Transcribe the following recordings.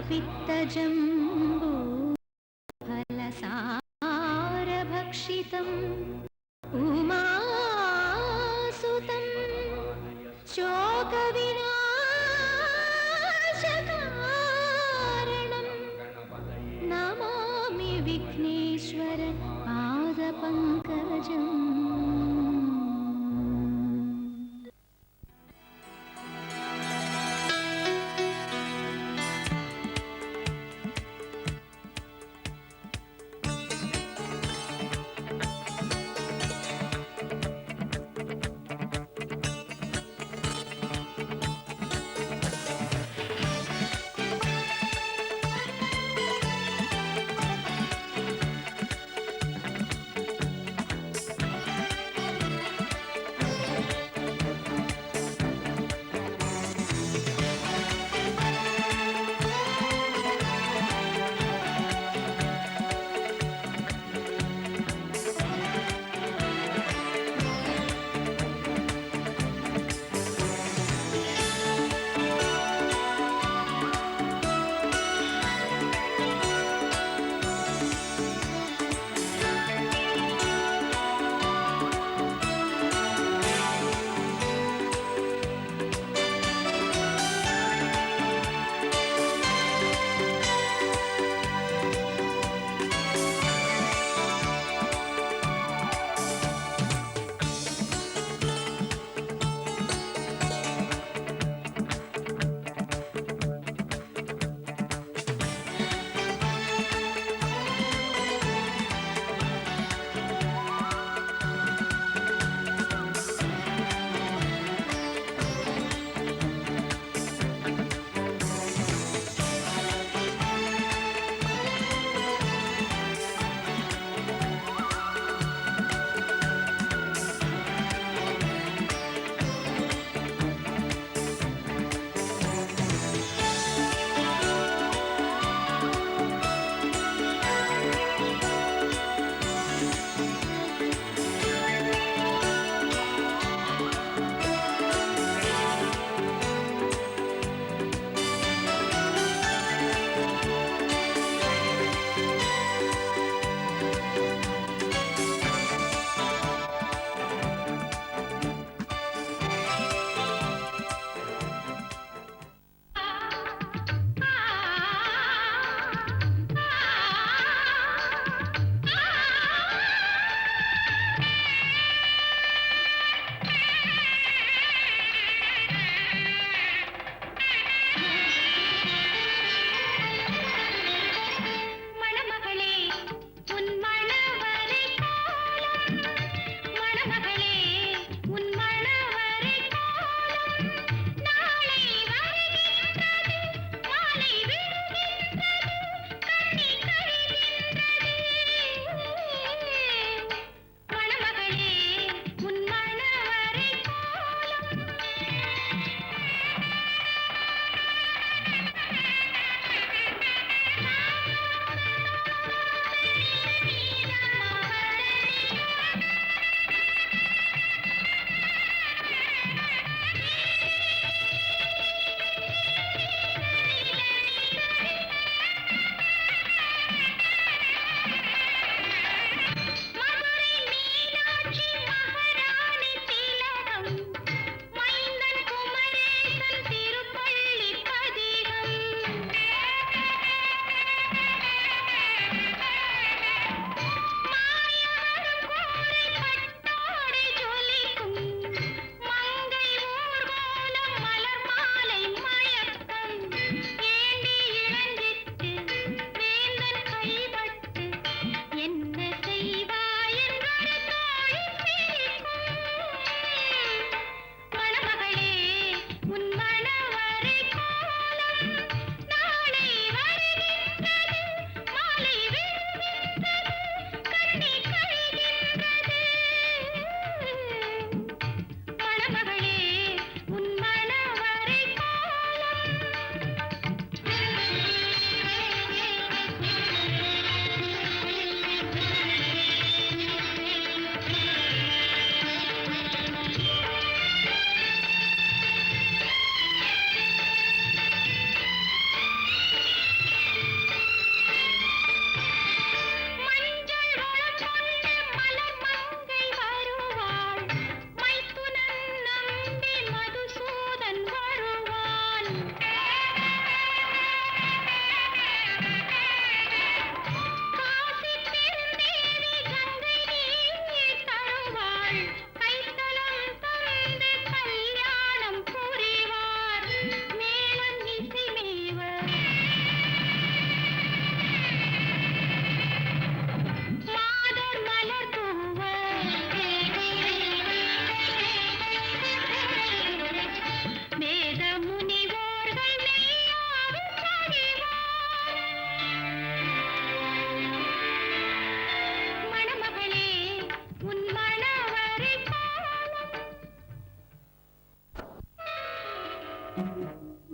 पित्तजम्बो फलसारभक्षितम् उमासुतं शोकविनाशकारणं नमामि विघ्नेश्वर पादपङ्कजम्।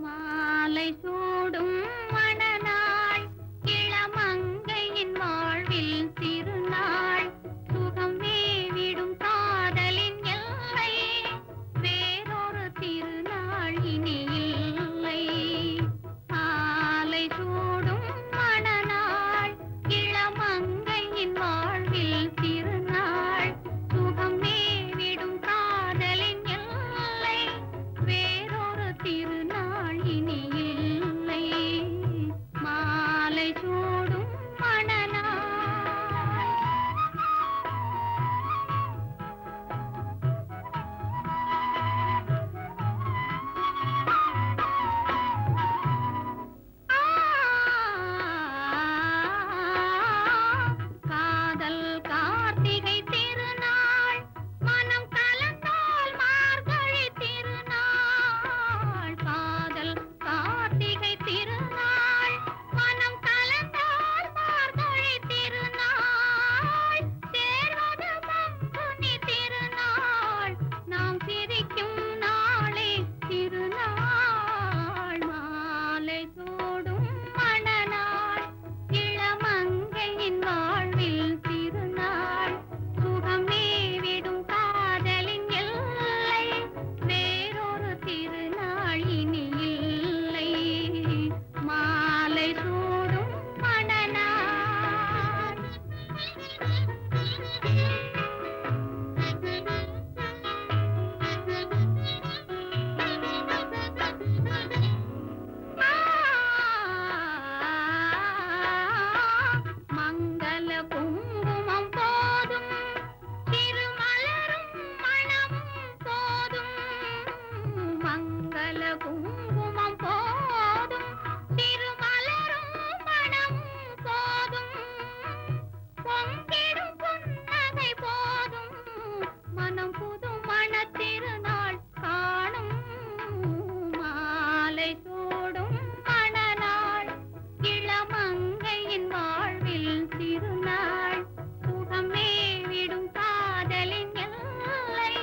மாலை சூடும் மணநாள் இளமங்கையின் வாழ்வில் திருநாள் சுகம் மேவிடும் காதலின் எல்லை வேறொரு திருநாள் இனி இல்லை. மாலை சூடும் மணநாள் இளமங்கையின் வாழ்வில் திருநாள் சுகம் மேவிடும் காதலின் எல்லை வேறொரு திருநாள் இனி இல்லை. மாலை சூடும் மணநாள். காதல் கார்த்திகை திருநாள் மனம் கலந்தால் மார்கழி திருநாள். காதல் கார்த்திகை திருநாள் மனம் கலந்தால் மார்கழி திருநாள். சேர்வது பங்குனி திருநாள் நாம் சிரிக்கும் நாளே திருநாள். மாலை சூடும் மணநாள் இளமங்கையின் வாழ்வில் திருநாள் சுகம் மேவிடும் காதலின் எல்லை வேறொரு திருநாள் இனி இல்லை. மாலை சூடும் மணநாள். மங்கள குங்குமம் போதும் திருமலரும் மணமும் போதும். மங்கள குங்குமம் போதும் திருமலரும் மணமும் போதும். பொங்கிடும் புன்னகை போதும் மனம் புது மணத் திருநாள் காணும். மாலை சூடும் மணநாள் இளமங்கையின் வாழ்வில் திருநாள் சுகம் மேவிடும் காதலின் எல்லை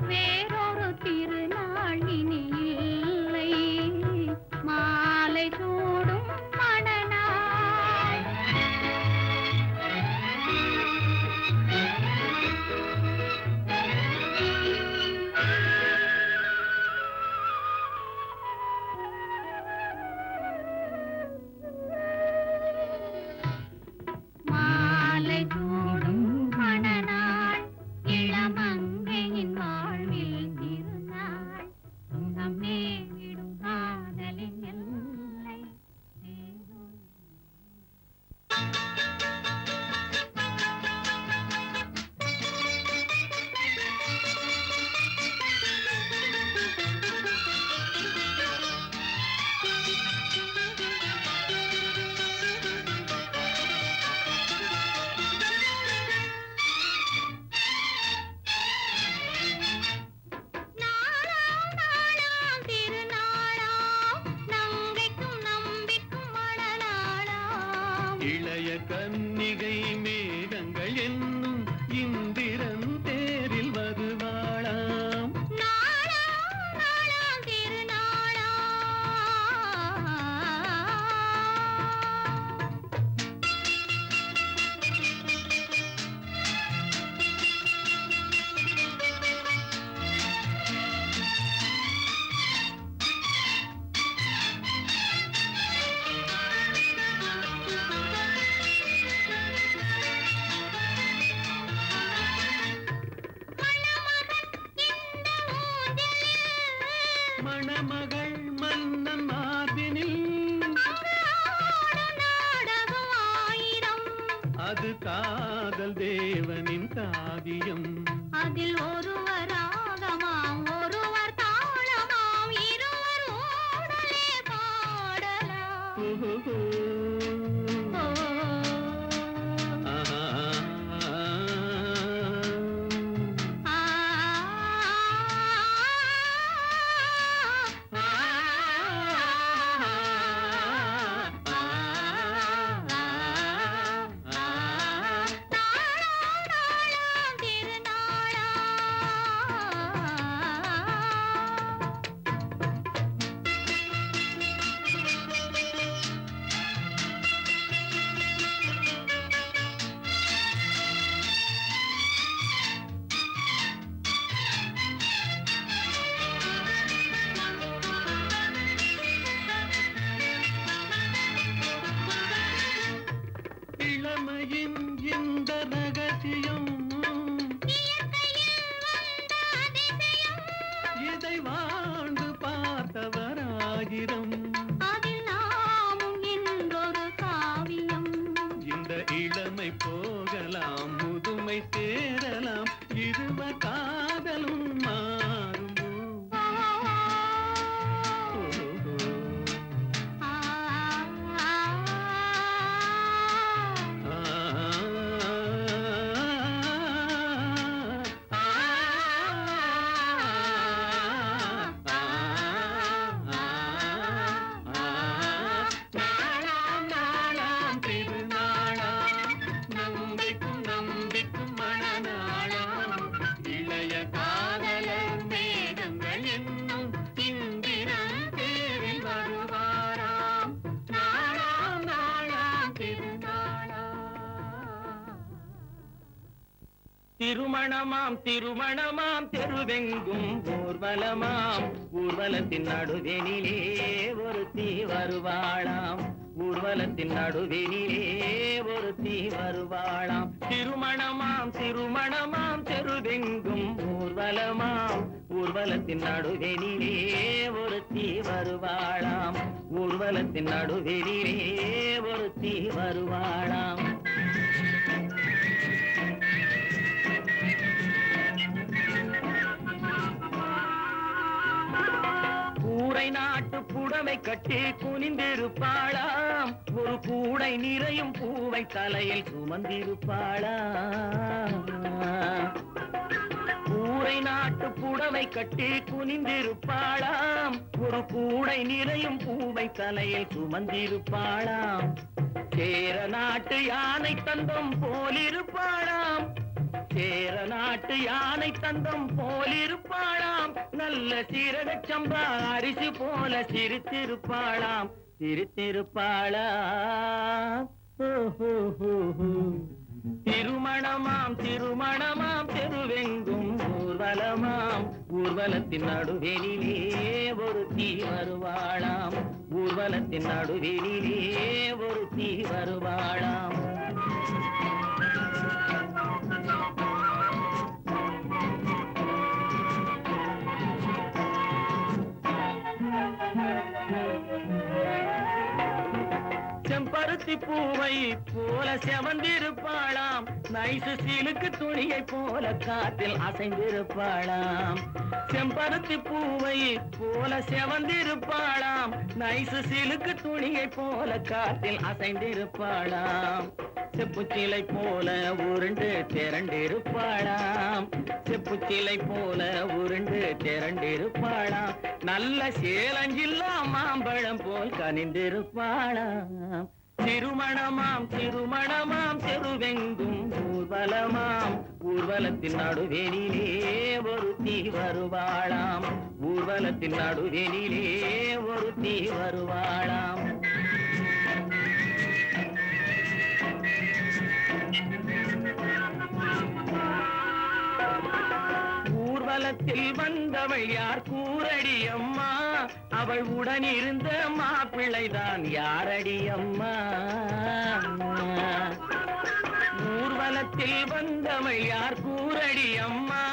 வேறொரு திருநாள் இனி இல்லை. மாலை சூடும் மணநாள். மாலை சூடும் மணநாள் இளமங்கையின் வாழ்வில் திருநாள் சுகம் மேவிடும் காதலின் எல்லை வேறொரு. நாளாம் நாளாம் திருநாளாம் நங்கைக்கும் நம்பிக்கும் மணநாளாம். இளைய கன்னிகை மேகங்கள் என்னும் இந்திரன் தேரில் வருவாளாம். நாளாம் நாளாம் திருநாளாம். மணமகள் மன்னன் மார்பினில் நாடகம் ஆயிரம் அது காதல் தேவனின் காவியம். அதில் ஒருவர் ராகமாம் ஒருவர் தாளமாம் இருவர் ஓடலே பாடலாம். ஓஹோ. ஓ, ஆஹா. ஆ, நாளாம் நாளாம் திருநாளாம். மந்திரம் அதில் நாமும் என்றொரு காவியம். இந்த இளமை போகலாம் முதுமை சேரலாம் இருவர் காதலும் மாறுமோ ஓஹோ. ஆ, ஆ, ஆ, நாளாம் நாளாம் திருநாளாம் நம்பிக்கும் நம்பிக்கும் மனநாளாம் இளைய காதலர் மேகங்கள் என்னும் இந்திரன் தேரில் வருவாராம் நாளாம் நாளாம் திருநாளாம். திருமணமாம் திருமணமாம் தெருவெங்கும் ஊர்வலமாம் ஊர்வலத்தின் நடுவெனிலே ஒருத்தி வருவாளாம் ஊர்வலத்தின் நடுவெனிலே ஒருத்தி வருவாளாம் திருமணமாம் திருமணமாம் தெருவெங்கும் ஊர்வலமாம் ஊர்வலத்தின் நடுவெனிலே ஒருத்தி வருவாளாம் ஊர்வலத்தின் நடுவெனிலே ஒருத்தி வருவாளாம். கூரை நாட்டு புடவை கட்டி குனிந்திருப்பாளாம் ஒரு கூடை நிறையும் பூவை தலையில் சுமந்திருப்பாளாம் கூரை நாட்டு புடவை கட்டி குனிந்திருப்பாளாம் ஒரு கூடை நிறையும் பூவை தலையில் சுமந்திருப்பாளாம் சேர நாட்டு யானை தந்தம் போலிருப்பாளாம் சேர நாட்டு யானை தந்தம் போலிருப்பாளாம் நல்ல சீரகச் சம்பா அரிசி போல சிரித்திருப்பாளாம் சிரித்திருப்பாளாம் ஓஹோஹோஹோ. திருமணமாம் திருமணமாம் தெருவெங்கும் ஊர்வலமாம் ஊர்வலத்தின் நடுவெனிலே ஒருத்தி வருவாளாம் ஊர்வலத்தின் நடுவெனிலே ஒருத்தி வருவாளாம். செம்பருத்தி பூவை போல செவந்திருப்பாளாம் நைசு சீலுக்கு துணியை போல காத்தில் அசைந்திருப்பாளாம் செம்பருத்தி பூவை போல செவந்திருப்பாளாம் நைசு சீலுக்கு துணியை போல காத்தில் அசைந்திருப்பாளாம் செப்புச்சிலை போல உருண்டு திரண்டிருப்பாளாம் செப்புச்சிலை போல உருண்டு திரண்டிருப்பாளாம் நல்ல சேலஞ்சில்லா மாம்பழம் போல் கனிந்திருப்பாளாம் திருமணமாம் திருமணமாம் தெருவெங்கும் ஊர்வலமாம் ஊர்வலத்தின் நடுவெனிலே ஒருத்தி வருவாளாம் ஊர்வலத்தின் நடுவெனிலே ஒருத்தி வருவாளாம். ஊர்வலத்தில் வந்தவள் யார் கூரடி அம்மா அவள் உடன் இருந்த மாப்பிள்ளைதான் யாரடி அம்மா ஊர்வலத்தில் வந்தவள் யார் கூரடி அம்மா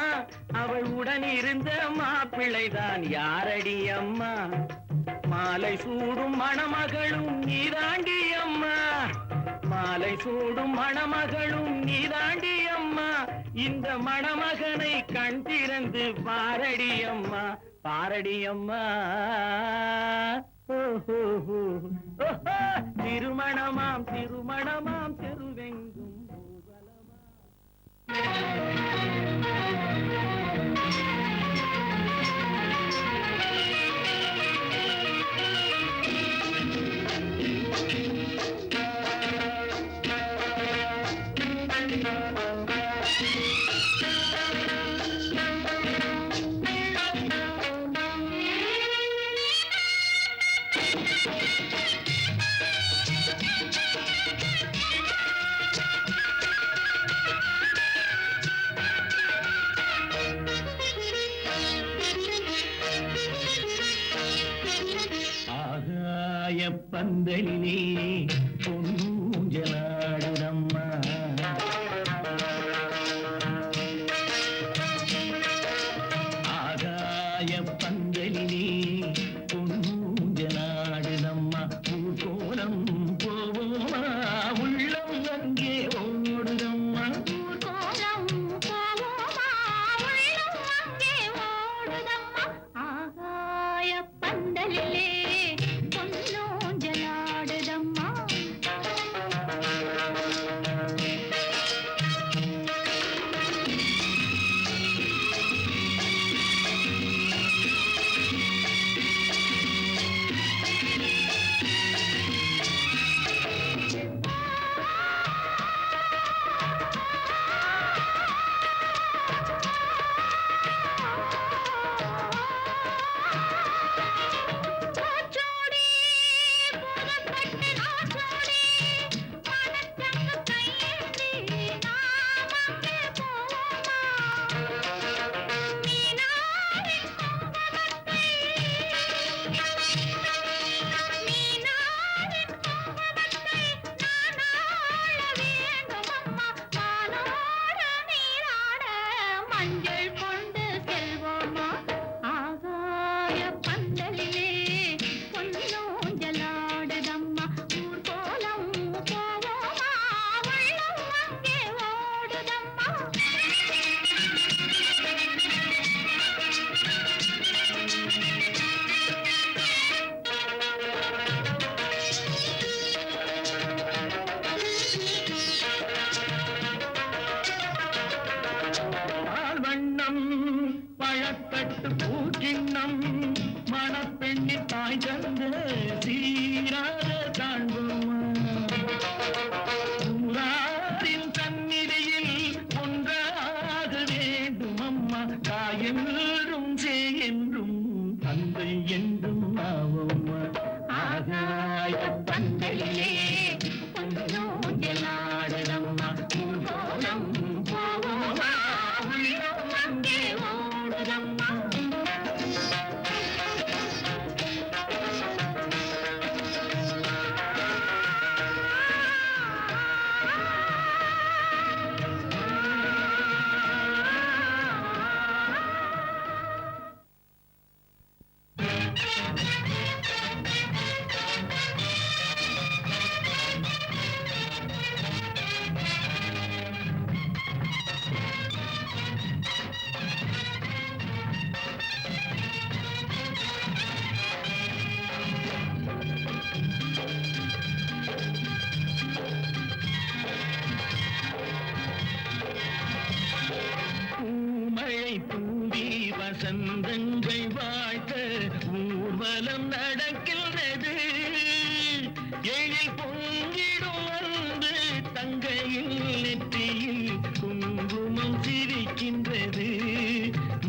அவள் உடன் இருந்த மாப்பிள்ளைதான் யாரடி அம்மா மாலை சூடும் மணமகளும் நீதாண்டி அம்மா மாலை சூடும் மணமகளும் நீதாண்டி அம்மா இந்த மணமகனை கண் திறந்து பாரடி அம்மா பாரடி அம்மா ஓஹோஹோ. ஓஹோ. திருமணமாம் திருமணமாம் தெருவெங்கும் ஊர்வலமாம். பந்தலிலே பொன்னூஞ்சலாடுதம்மா ஆகாய பந்தலிலே பொன்னூஞ்சலாடுதம்மா தாய் தந்த சீராக காண்போமா ஊராரின் சந்நிதியில் ஒன்றாக வேண்டும் அம்மா தாய் என்றும் சே என்றும் தந்தை என்றும் ஆவோமா ஆகாய பந்தலிலே ஊஞ்சலாடுதம்மா ஊர்வலம் போவோமா உள்ளம் அங்கே ஓடுதம்மா மழை தூவி வசந்தங்கள் வாழ்த்த ஊர்வலம் நடக்கின்றது எழில் பொங்கிடும் வந்து தங்கையில் நெற்றியில் குங்குமம் சிரிக்கின்றது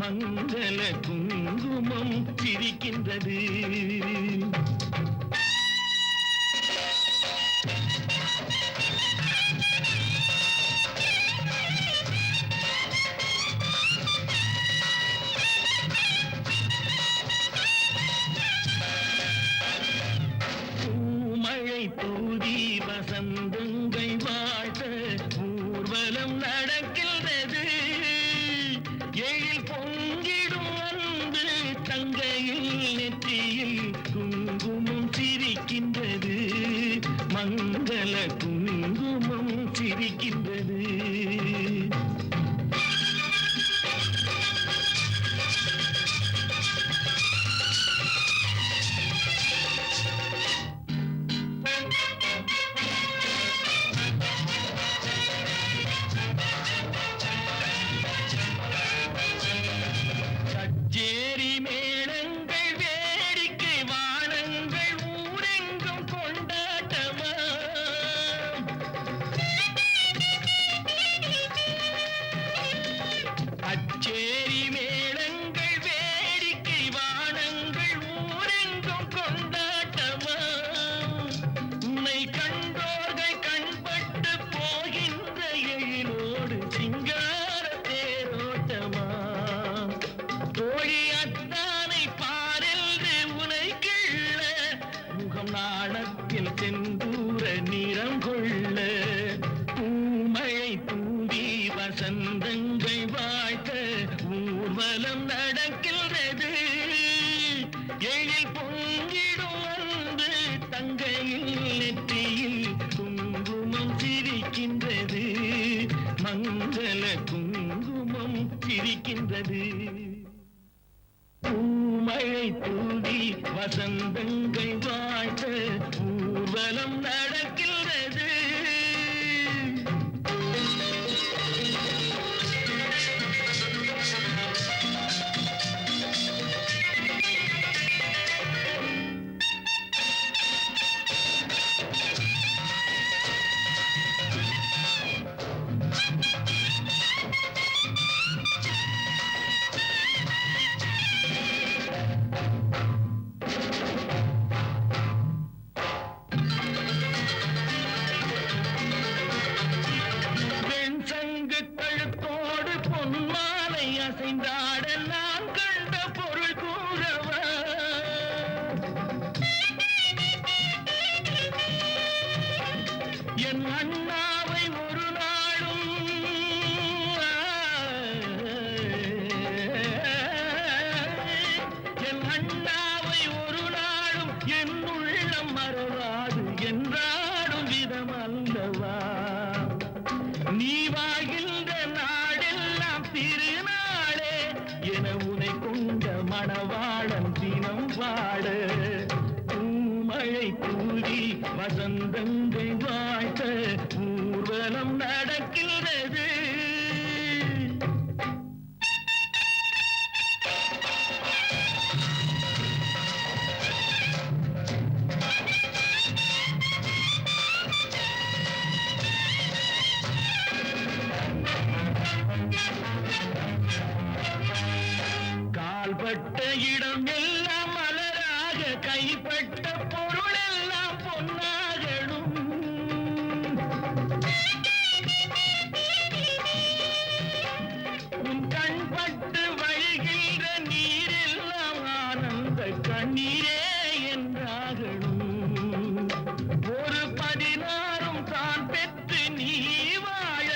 மங்கள குங்குமம் சிரிக்கின்றது தூதி வசந்தங்கள் வாழ்த்த ஊர்வலம் நடக்கின்றது எழில் பொங்கிடும் வந்து தங்கையில் நெற்றியில் குங்குமம் சிரிக்கின்றது மங்கள குங்குமம் சிரிக்கின்றது கச்சேரி மேளங்கள் வேடிக்கை வானங்கள் ஊரெங்கும் கொண்டாட்டமா கச்சேரி மேளங்கள் வேடிக்கை வானங்கள் ஊரெங்கும் கொண்டாட்டமா உன்னை கண்டோர்கள் கண்பட்டு போகின்ற எழிலோடு சிங்கார தேரோட்டமா தோழி அத்தானை பாரென்று உனை கிள்ள முகம் நாணத்தில் செந்தூர நிறம் கொள்ள பூமழை தூவி வசந்தங்கள் வாழ்த்த ஊர்வலம் நடக்கின்றது எழில் பொங்கிடும் வந்து தங்கையில் நெற்றியில் குங்குமம் சிரிக்கின்றது மங்கள குங்குமம் சிரிக்கின்றது பூமழை தூவி வசந்தங்கள் வாழ்த்த ஊர்வலம் நடக்கின்றது அசைந்தாட நான் கண்ட பொருள் கூறவா என் அண்ணாவை ஒரு நாளும் என் அண்ணாவை ஒரு நாளும் என் உள்ளம் மறவாது என்றாடும் விதம் அல்லவா நீ வாழ்கின்ற நாடெல்லாம் திருநாளே என உனை கொண்ட மணவாளன் தினம் வாழ பூமழை தூவி வசந்தங்கள் வாழ்த்த ஊர்வலம் நடக்கின்றது பட்ட பொருள் எல்லாம் பொன்னாகணும். உன் கண் பட்டு வழிகின்ற நீரெல்லாம் ஆனந்த கண்ணீரே என்றாகணும். ஒரு 16 தான் பெற்று நீ வாழ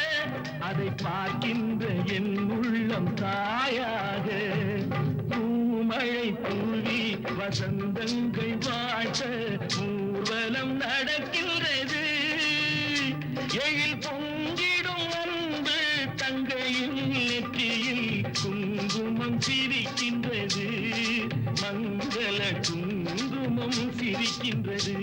அதை பார்க்கின்ற என் உள்ளம் தாயாக பூமழை தூவி வசந்தங்கள் வாழ்த்த ஊர்வலம் நடக்கின்றது. எழில் பொங்கிடும் அன்பு தங்கையின் நெற்றியில் குங்குமம் சிரிக்கின்றது. மங்கள குங்குமம் சிரிக்கின்றது.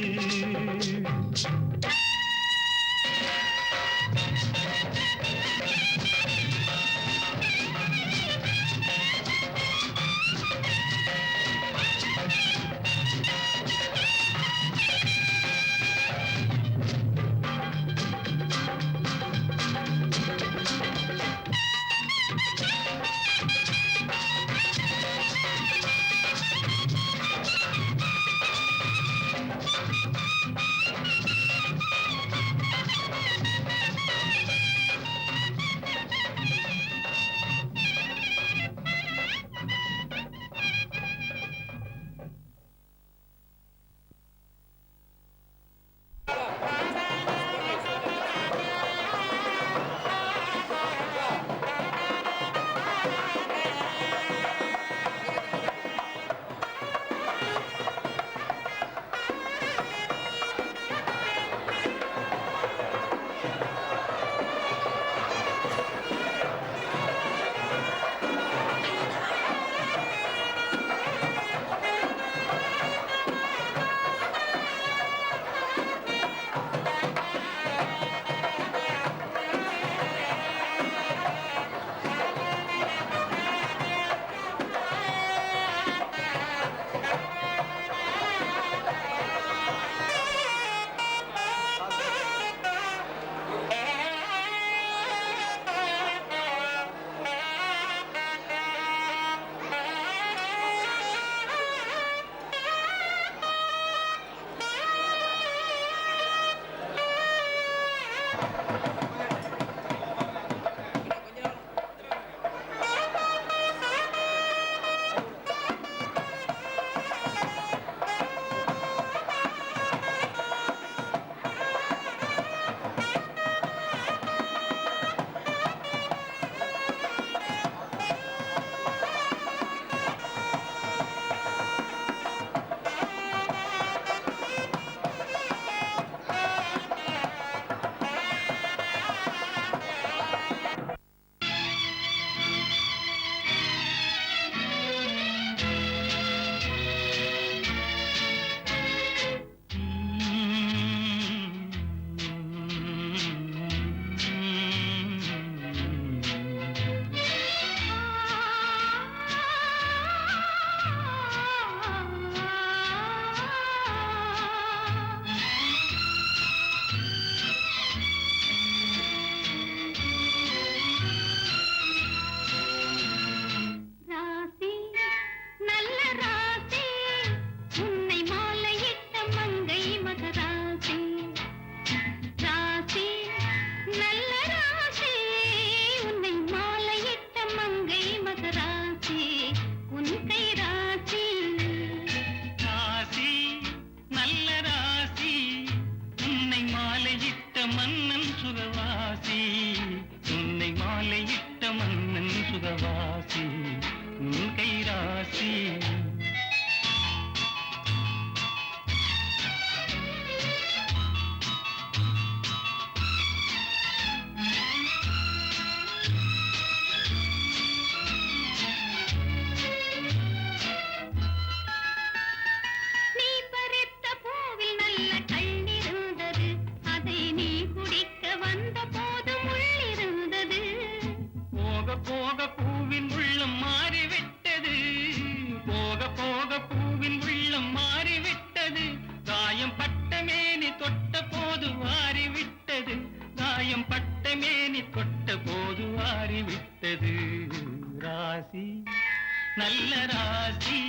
நல்ல ராசி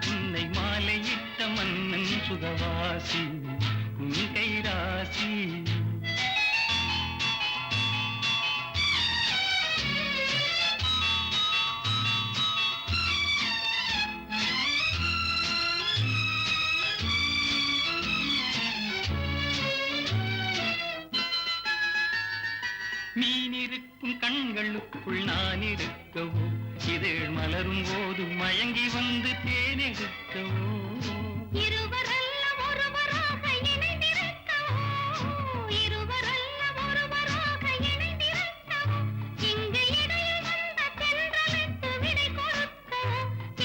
உன்னை மாலையிட்ட மன்னன் சுகவாசி உன் கைராசி. மீனிருக்கும் கண்களுக்குள் நான் இருக்கவோ, இதழ் மலரும் போது மயங்கி வந்து தேனெடுக்கவோ. இருவரல்ல ஒருவராக இணைந்திருக்கவோ, இருவரல்ல ஒருவராக இணைந்திருக்கவோ, இங்கு இடையில் வந்த தென்றலுக்கு விடை கொடுக்கவோ,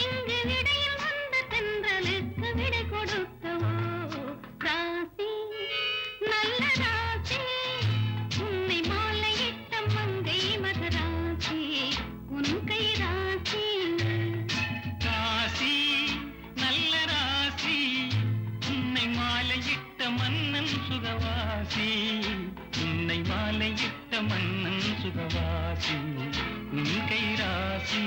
இங்கு இடையில் வந்த தென்றலுக்கு விடை கொடுக்கவோ. ராசி நல்ல ராசி, உன்னை மாலையிட்ட மங்கை மகராசி, உன் கை ராசி. ராசி நல்ல ராசி, உன்னை மாலையிட்ட மன்னன் சுகவாசி, உன்னை மாலையிட்ட மன்னன் சுகவாசி, உன் கைராசி.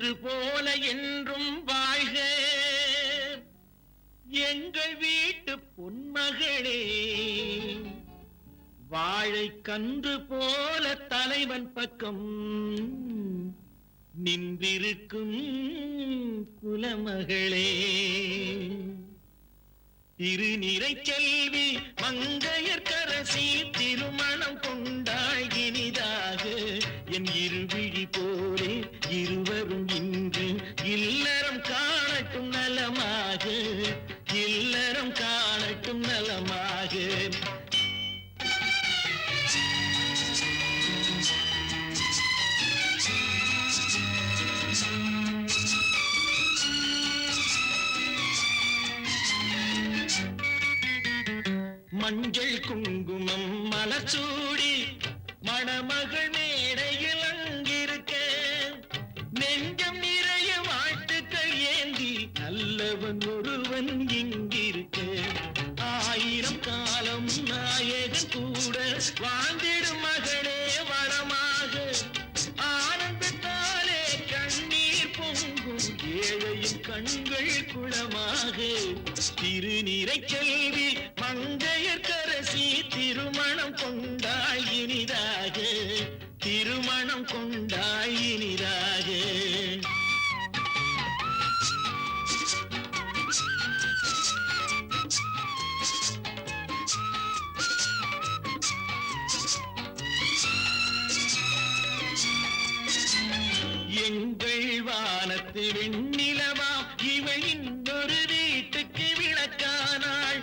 இன்று போல என்றும் வாழ்க எங்கள் வீட்டு பொன்மகளே. வாழை கன்று போல தலைவன் பக்கம் நின்றிருக்கும் குலமகளே. திருநிறை செல்வி மங்கையர்க்கரசி திருமணம் கொண்டாள் இனிதாக. என் இருவிழி போலே இருவரும் இன்று இல்லறம் காணட்டும் நலமாக, இல்லறம் காணட்டும் நலமாக. மஞ்சள் குங்குமம் மலச்சூடி மணமகள் மேடையில் அங்கிருக்க, நெஞ்சம் நிறைய வாழ்த்துக்கள் ஏந்தி நல்லவன் ஒருவன் இங்கிருக்க. 1000 காலம் நாயகன் கூட வாழ்ந்திடும் மகளே வளமாக. ஆனந்தத்தாலே கண்ணீர் பொங்கும் ஏழையின் கண்கள் குளமாக. திருநிறை செல்வி மங்கையர்க்கரசி திருமணம் கொண்டாள் இனிதாக, திருமணம் கொண்டாள் இனிதாக. எங்கள் வானத்து வெண்ணிலவா இவள் இன்னொரு வீட்டுக்கு விளக்கானாள்.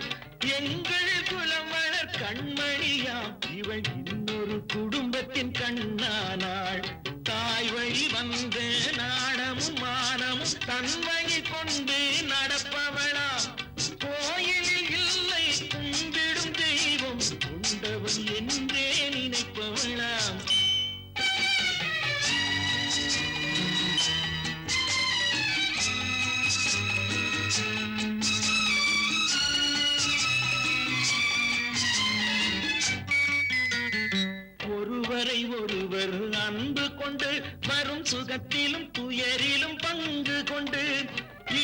எங்கள் குலமலர் கண்மணியாம் இவள் இன்னொரு குடும்பத்தின் கண்ணானாள். தாய் வழி வந்த நாடமும் மானமும் தன் வழி கொண்டு நடப்பவளாம். கோயிலில் இல்லை கும்பிடும் தெய்வம் கொண்டவன் என்றே நினைப்பவளாம். ஒருவரை ஒருவர் அன்பு கொண்டு வரும் சுகத்திலும் துயரிலும் பங்கு கொண்டு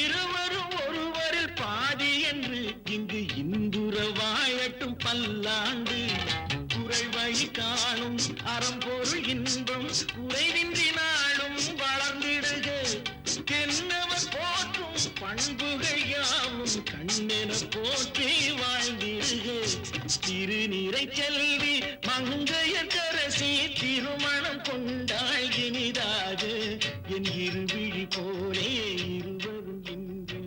இருவரும் ஒருவரில் பாதி என்று இங்கு இன்புற வாழட்டும் பல்லாண்டு. குறை வழி காணும் அறம்பொருள் இன்பம் குறைவின்றி நாளும் வளர்ந்திடுக. கென்னவர் போற்றும் பண்புகள் யாவும் கண்ணென போற்றி வாழ்ந்திடுக. திருநிறை செல்வி மங்கையர்க்கரசி திருமணம் கொண்டாள் இனிதாக. என் இருவிழி போலே இருவரும் இன்று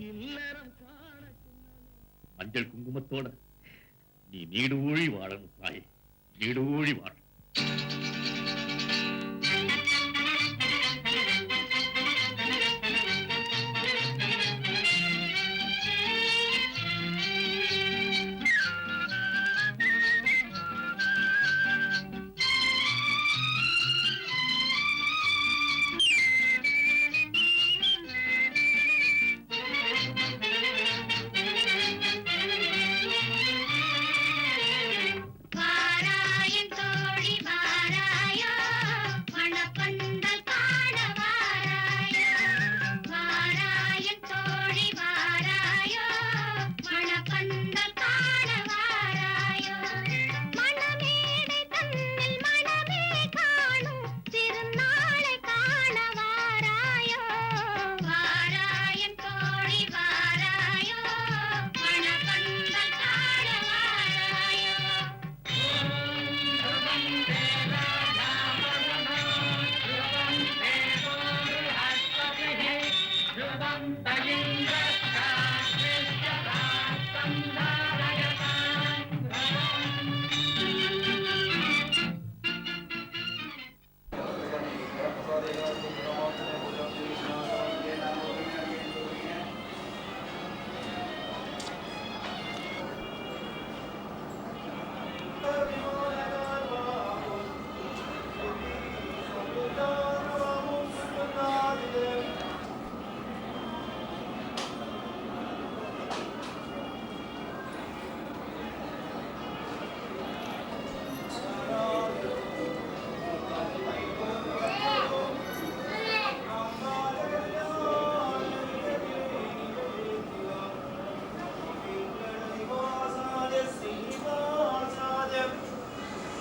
இல்லறம் காணட்டும். மஞ்சள் குங்குமத்தோட நீ நீடூழி வாழணும் தாயே, நீடூழி வாழ. வாராயின் தோழி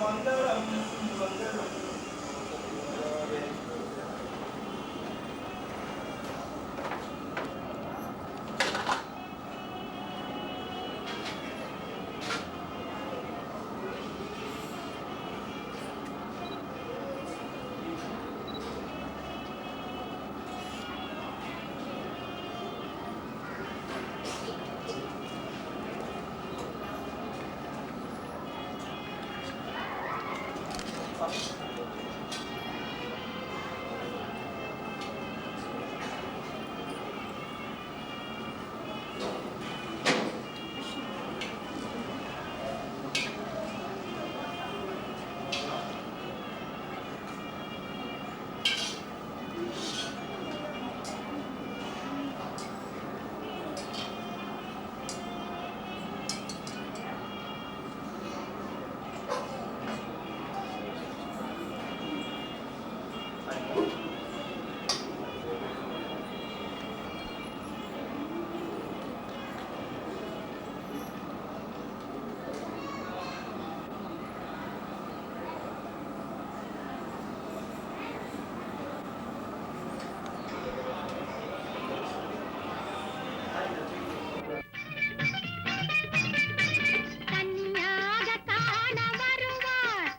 மங்களம் மங்களம். கன்னியாக காண வருவாள்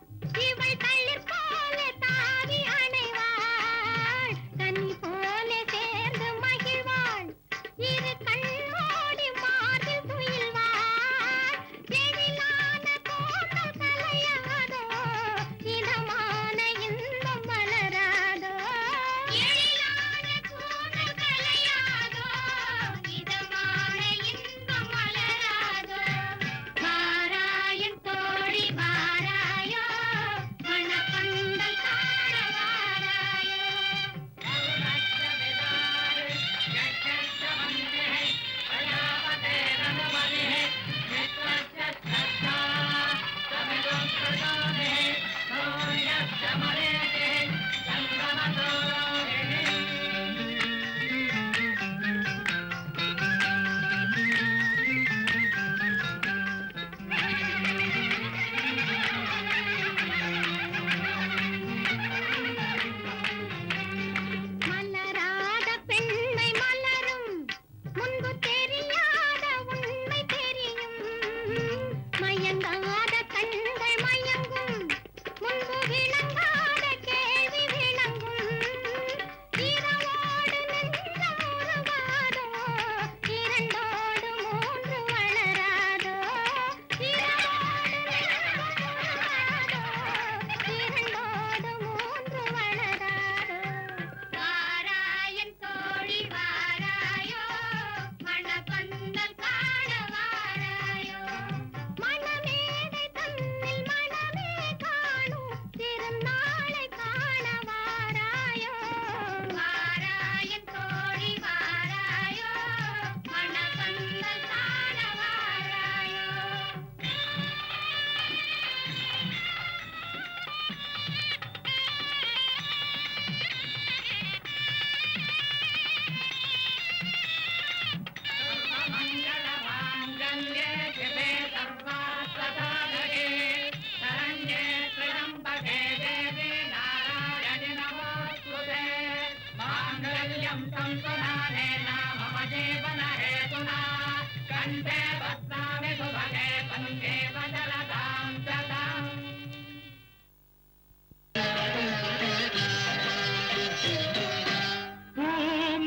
இவள் தளிர் போல தாவி அணைவாள் கனி போல சேர்ந்து மகிழ்வாள் இரு கண்ணோடி மார்பில் துயில்வாள் எழிலான கோலம் கலையாதோ இதமான இன்பம் வளராதோ எழிலான கோலம் கலையாதோ இதமான இன்பம் வளராதோ வாராயன் தோழி வாராயோ மணப்பந்தல் காண வாராயோ மலராத பெண்மை மலரும் முன்பு தெரியாத உண்மை தெரியும் மயங்காத கண்கள் மயங்கும் முன்பு விளங்காத கேள்வி விளங்கும் இரவோடு நெஞ்சம் உருவாதோ இரண்டோடு மூன்று வளராதோ இரவோடு நெஞ்சம் உருவாதோ இரண்டோடு மூன்று வளராதோ வாராயன் தோழி வாராயோ மணப்பந்தல் காண வாராயோ மணமேடை தன்னில் மணமே காணும் திருநாளை காண வாராயோ வாராயன் தோழி வாராயோ மணப்பந்தல் காண வாராயோ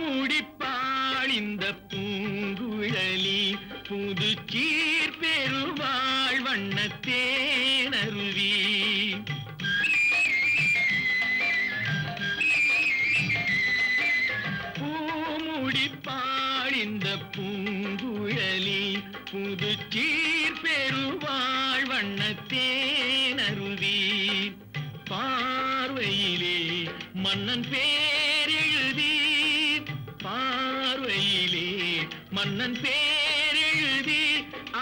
பூமுடிப்பாள் இந்த பூங்குழலி புது சீர் பெருவாள் வண்ணத்தேனருவி பூமுடிப்பாள் இந்த பூங்குழலி புது சீர் பெருவாள் வண்ணத்தேனருவி பார்வையிலே மன்னன் பேரெழுதி பார்வையிலே மன்னன் பேரெழுதி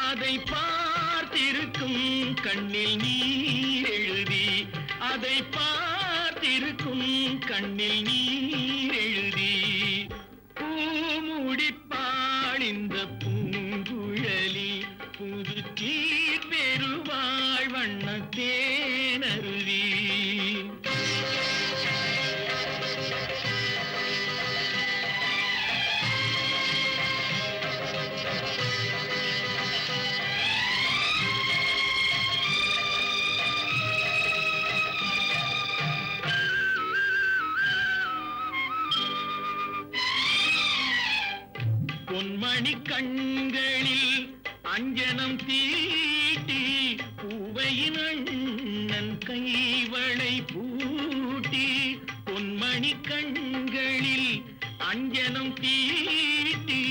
அதை பார்த்திருக்கும் கண்ணில் நீர் எழுதி அதை பார்த்திருக்கும் கண்ணில் நீர் எழுதி பூமுடிப்பாள் இந்த பூங்குழலி புது சீர் பெருவாள் வண்ணத்தே கண்களில் அஞ்சனம் தீட்டி பூவையின் அண்ணன் கைவளை பூட்டி பொன்மணி கண்களில் அஞ்சனம் தீட்டி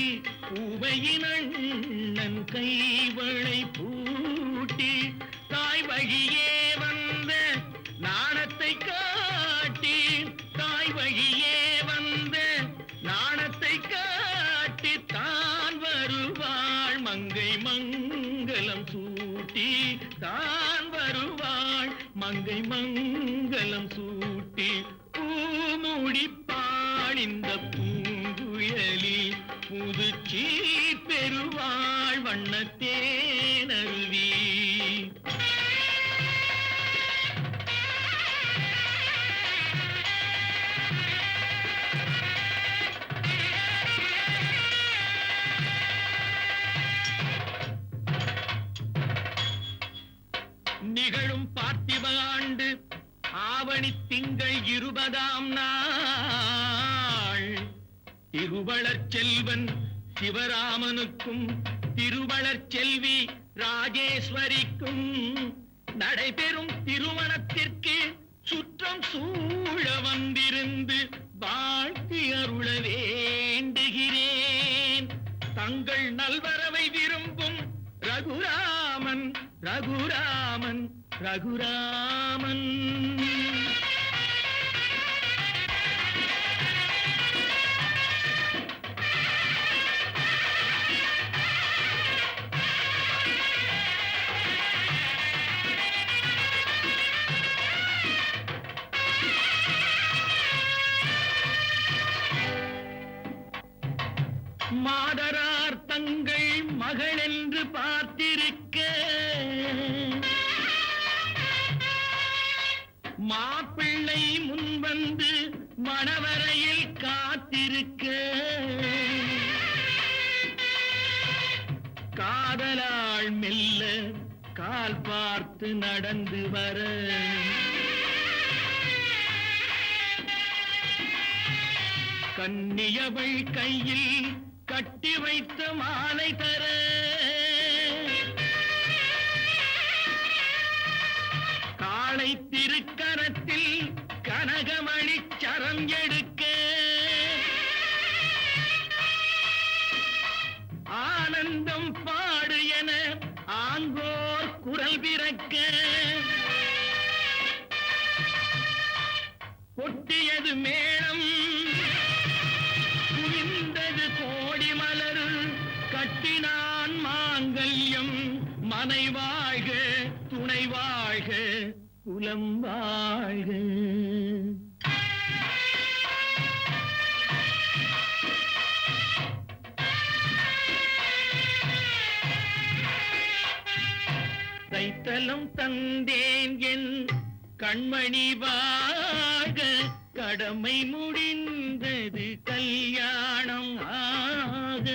பூவையின் அண்ணன் கைவளை பூட்டி தாய் வழியே வந்த நாணத்தை காட்டி தாய் வழியே வந்த நாணத்தை காட்டி தான் வருவாள் மங்கை மங்களம் சூட்டி தான் வருவாள் மங்கை மங்களம் சூட்டி பூமுடிப்பாள் இந்த பூங்குழலி புதுச்சி பெறுவாள் வண்ணத்தேனருவி நிகழும் பார்த்திப ஆண்டு ஆவணி திங்கள் 20ஆம் நாள் திருவளர் செல்வன் சிவராமனுக்கும் திருவளர் செல்வி ராஜேஸ்வரிக்கும் நடைபெறும் திருமணத்திற்கு சுற்றம் சூழ வந்திருந்து வாழ்த்தி அருள வேண்டுகிறேன். தங்கள் நல்வரவை விரும்பும் ரகுராமன் ரகுராமன் ரகுராமன். மாதரார் தங்கள் மகள் என்று பார்த்திருக்க மாப்பிள்ளை முன்வந்து மணவரையில் காத்திருக்க காதலாள் மெல்ல கால் பார்த்து நடந்து வர கன்னியவள் கையில் கட்டி வைத்த மாலை தர காளை திருக்கரத்தில் கனகமணி சரம் எடுக்க ஆனந்தம் பாடு என ஆங்கோர் குரல் பிறக்க கொட்டியது மேளம் குவிந்தது கோடி மலர் கட்டினான் மாங்கல்யம் மனை வாழ்க துணை வாழ்க குலம் வாழ்க. கைத்தலம் தந்தேன் என் கண்மணி வாழ்க கடமை முடிந்தது கல்யாணம் ஆக.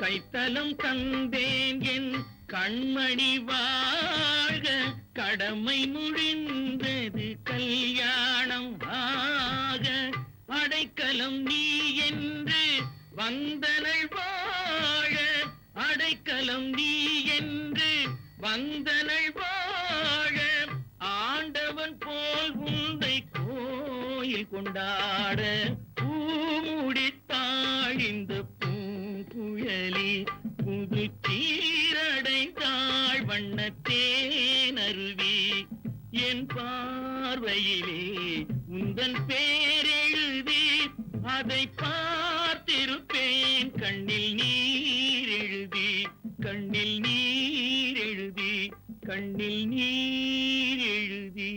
கைத்தலம் தந்தேன் என் கண்மணி வாழ்க கடமை முடிந்தது கல்யாணம் ஆக. அடைக்கலம் நீ என்று வந்தனள் வாழ அடைக்கலம் நீ என்று வந்தனள் வாழ ஆண்டவன் போல் உந்தை கோயில் கொண்டாட பூமுடித்தாள் இந்த பூங்குழலி புது சீரடைந்தாள் வண்ணத்தேனருவி. என் பார்வையிலே உந்தன் பேரெழுதி அதை பார்த்திருப்பேன் கண்ணில் நீர் எழுதி கண்ணில் நீர் எழுதி கண்ணில் நீர் எழுதி.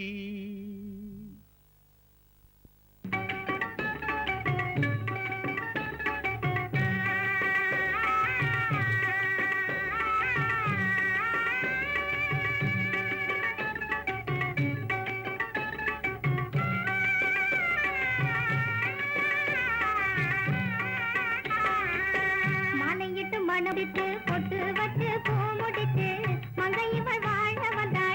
மனையிட்டு மணவிட்டு பொட்டு வச்சு பூ முடிச்சு மங்கை இவள் வாழ வந்தாள்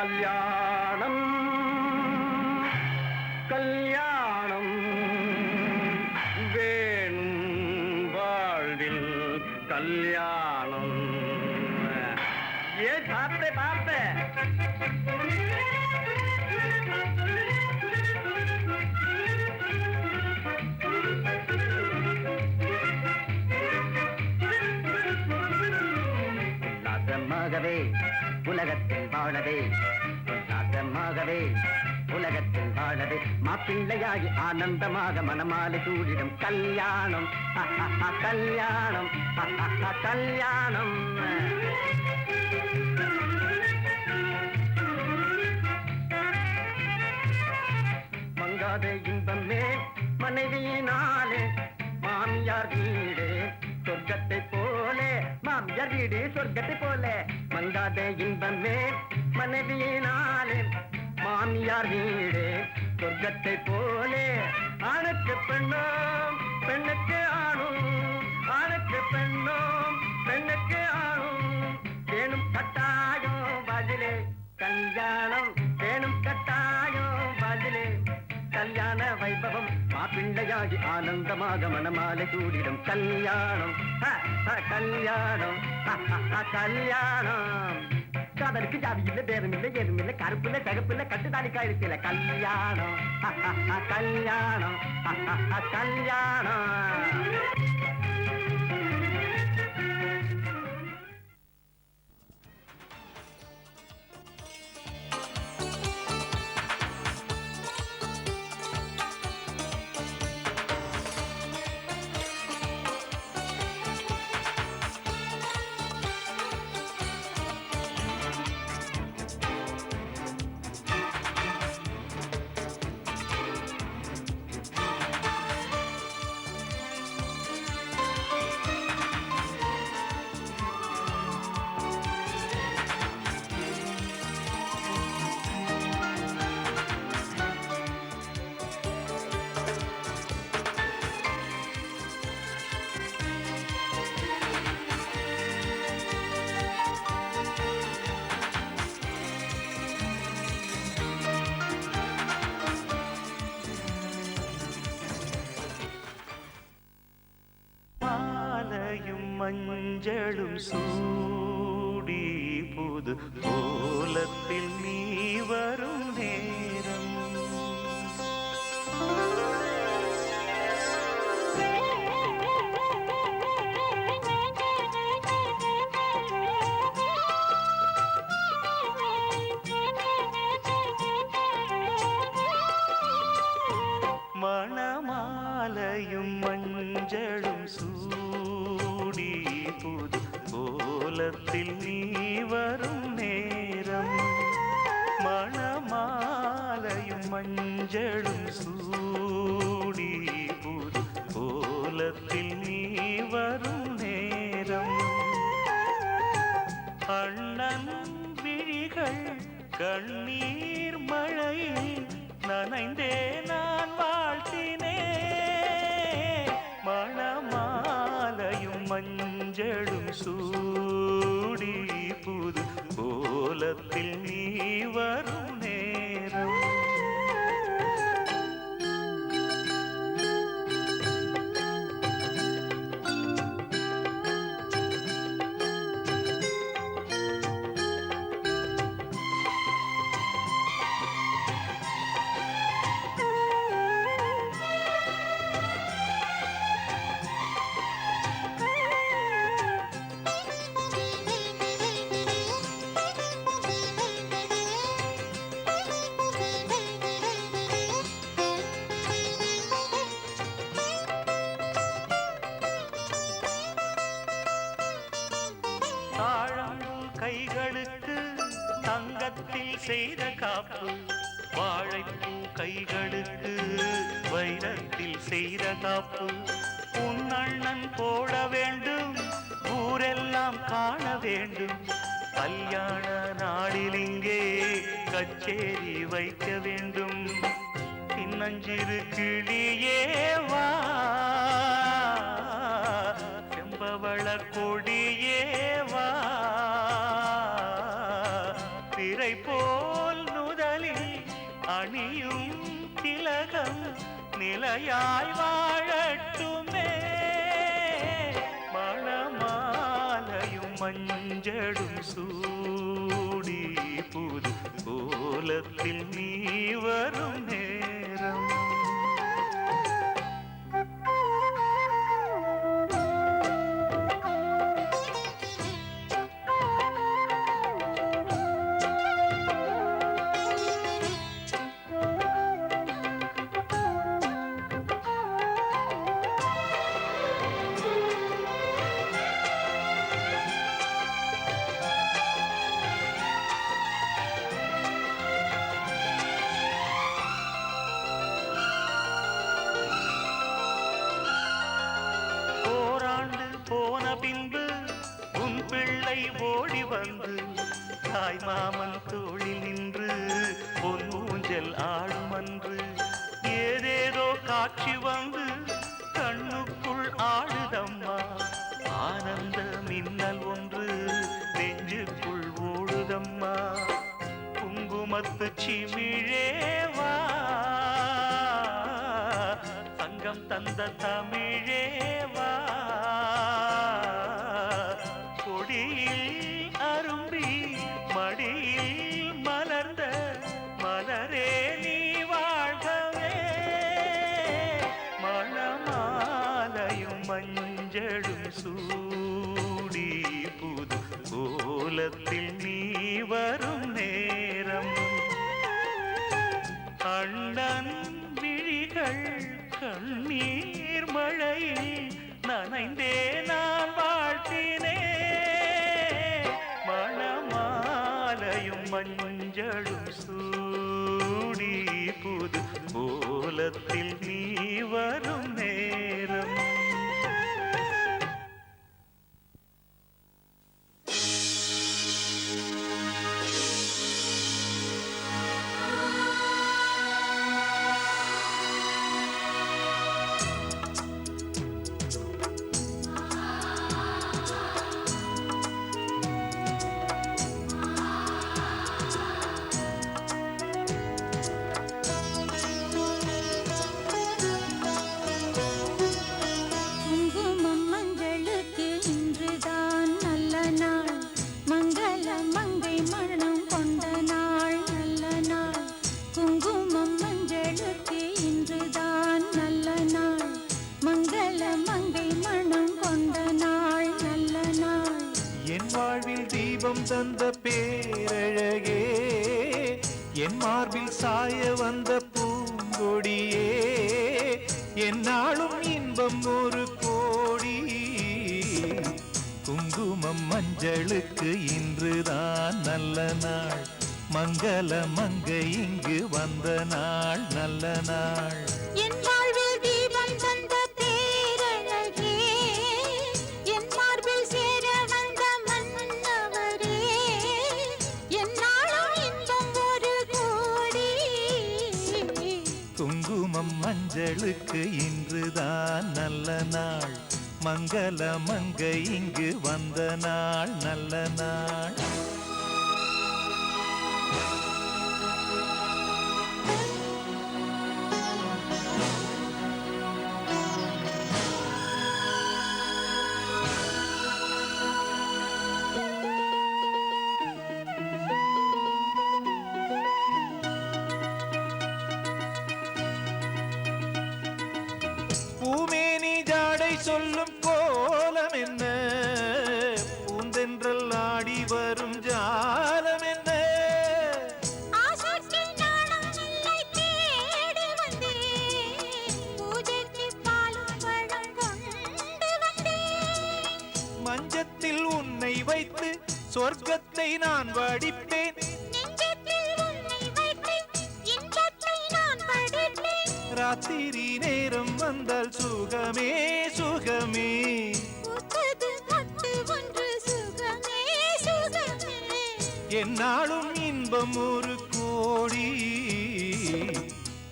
கல்யாணம் கல்யாணம் வேணும் வாழ்வில் கல்யாணம். ஏ பார்த்த பார்த்த உல்லாசமாகவே உலகத்தில் வாழவே, உல்லாசமாகவே உலகத்தில் வாழவே, மாப்பிள்ளையாகி ஆனந்தமாக மனமாலை சூடிடும் கல்யாணம் கல்யாணம் கல்யாணம். மங்காத இன்பமே மனைவியினாலே மாமியார் வீடு சொர்க்கத்தை போலே, மாமியார் வீடு சொர்க்கத்தை போலே. மங்காத இன்பமே மனைவியினாலே மாமியார் வீடு சொர்க்கத்தை போலே. ஆணுக்கு பெண்ணோம் பெண்ணுக்கு ஆணும், ஆணுக்கு பெண்ணோம் பெண்ணுக்கு ஆணும். வேணும் கட்டாயம் பதிலே கல்யாணம், வேணும் கட்டாயம் பதிலே கல்யாண வைபவம். மாப்பிள்ளையாகி ஆனந்தமாக மனமாலை சூடிடும் கல்யாணம் கல்யாணம் கல்யாணம். காதலுக்கு ஜாதி இல்லை, பேரும் இல்லை, ஏதும் இல்லை, கருப்பு இல்லை, தகப்பு இல்லை, கட்டுதாடி காயிருக்கல. கல்யாணம் கல்யாணம் கல்யாணம். மஞ்சளும் சூடி புது கோலத்தில் நீ வரும் நேரம், மணமாலையும் மஞ்சளும் சூடி புது கோலத்தில் நீ வரும் நேரம், மணமாலையும் மஞ்சளும் சூடி புது கோலத்தில் நீ வரும் நேரம். அண்ணன் விழிகள் கண்ணீர் மழையில் நனைந்தே நான் வாழ்த்தினேன், மணமாலையும் மஞ்சளும் சூடி புது கோலத்தில் நீ வரும் நேரம். கைகளுக்கு தங்கத்தில் செய்த காப்பு, வாழைப்பூ கைகளுக்கு வைரத்தில் செய்த காப்பு. உன் அண்ணன் போட வேண்டும், ஊரெல்லாம் காண வேண்டும், கல்யாண நாளில் இங்கே கச்சேரி வைக்க வேண்டும். சின்னஞ்சிறு கிளியேவா, செம்பவள கொடியேவா, திரை போ இணையாய் வாழட்டுமே மணமாலையும் மஞ்சளும் சூடி புது கோலத்தில் நீ வரும் நேரம் போன பின்பு உன் பிள்ளை ஓடி வந்து தாய் மாமன் தோளில் நின்று பொன் ஊஞ்சல் ஆடும் அன்று ஏதேதோ காட்சி வந்து கண்ணுக்குள் ஆடுதம்மா ஆனந்த மின்னல் ஒன்று நெஞ்சுக்குள் ஓடுதம்மா குங்குமத்து சிமிழேவா சங்கம் தந்த தமிழேவா கொடியில் அரும்பி மடியில் மலர்ந்த மலரே நீ வாழ்கவே மணமாலையும் மஞ்சளும் சூடி புது கோலத்தில் நீ வரும் நேரம் அண்ணன் விழிகள் கண்ணீர் மழையில் நனைந்தே நான் வாழ்த்தினே மணமாலையும் மஞ்சளும் சூடி புது கோலத்தில் நீ வரும் நேரம் தந்த பேரழகே என் மார்பில் சாய வந்த பூங்கொடியே என்னாலும் இன்பம் ஒரு கோடி குங்குமம் மஞ்சளுக்கு இன்றுதான் நல்ல நாள் மங்கள மங்கை இங்கு வந்த நாள் நல்ல நாள் மஞ்சளுக்கு இன்றுதான் நல்ல நாள் மங்கள மங்கை இங்கு வந்த நாள் நல்ல நாள் சொல்லும் கோலம் என்ன பூந்தென்றல் ஆடி வரும் ஜாலம் என்ன மஞ்சத்தில் உன்னை வைத்து சொர்க்கத்தை நான் வடிப்பேன் ராத்திரி நேரம் வந்தால் சுகமே சுகமே என்னாலும் இன்பம் ஒரு கோடி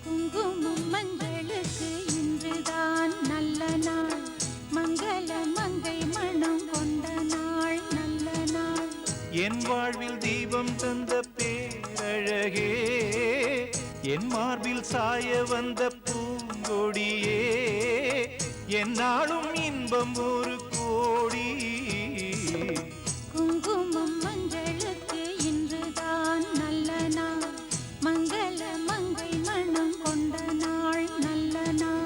குங்குமம் மஞ்சளுக்கு இன்றுதான் நல்ல நாள் மங்கள மங்கை மனம் கொண்ட நாள் நல்ல நாள் என் வாழ்வில் தீபம் தந்த பேரழகே என் மார்பில் சாய வந்த பூங்க கொடியே என்னாலும் இன்பம் ஒரு கோடி. குங்குமம் மஞ்சளுக்கு இன்றுதான் நல்ல நாள், மங்கள மங்கை மனம் கொண்ட நாள் நல்ல நாள்.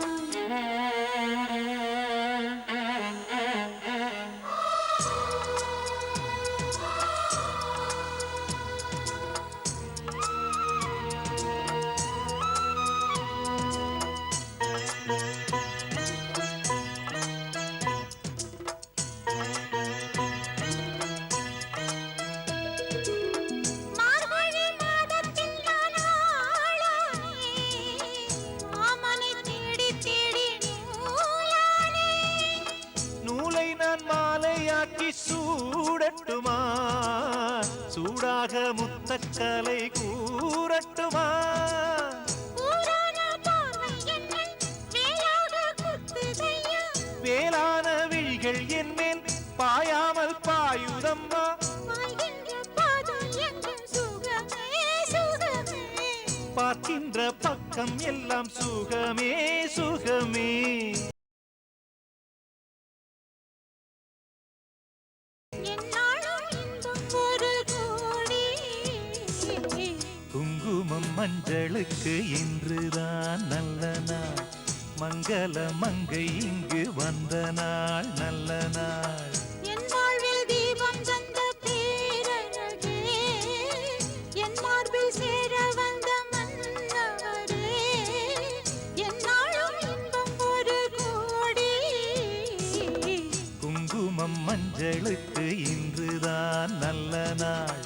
மார்கழி மாதத்தில் நான் ஆளானே, மாமனை தேடி தேடி நூலானே. நூலை நான் மாலையாக்கி சூடட்டுமா, சூடாக முத்தக்கலை கூறட்டுமா. ஊரான பார்வை என்னை வேலாக குத்துதையா, வேளான விழிகள் என்மேல் பாயாமல் பாயுதம்மா. வாழ்கின்ற பாதம் எங்கும் சுகமே சுகமே. பார்க்கின்ற பக்கம் எல்லாம் சுகமே சுகமே. என்னாலும் இன்பம் ஒரு கோடி. குங்குமம் மஞ்சளுக்கு இன்றுதான் நல்ல நாள், மங்கள மங்கை இங்கு வந்த நாள் நல்ல நாள். என் வாழ்வில் தீபம் தந்த பேரழகே, என் மார்பில் சேர வந்த மன்னவரே, என்னாலும் இன்பம் ஒரு கோடி. குங்குமம் மஞ்சளுக்கு இன்றுதான் நல்ல நாள்,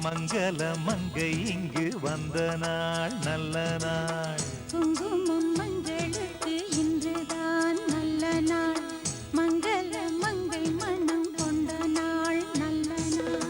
மங்கள மங்கை இங்கு வந்த நாள் நல்ல நாள். குங்குமம் மஞ்சளுக்கு இன்றுதான் நல்ல நாள், மங்கள மங்கை மனம் கொண்ட நாள் நல்ல நாள்.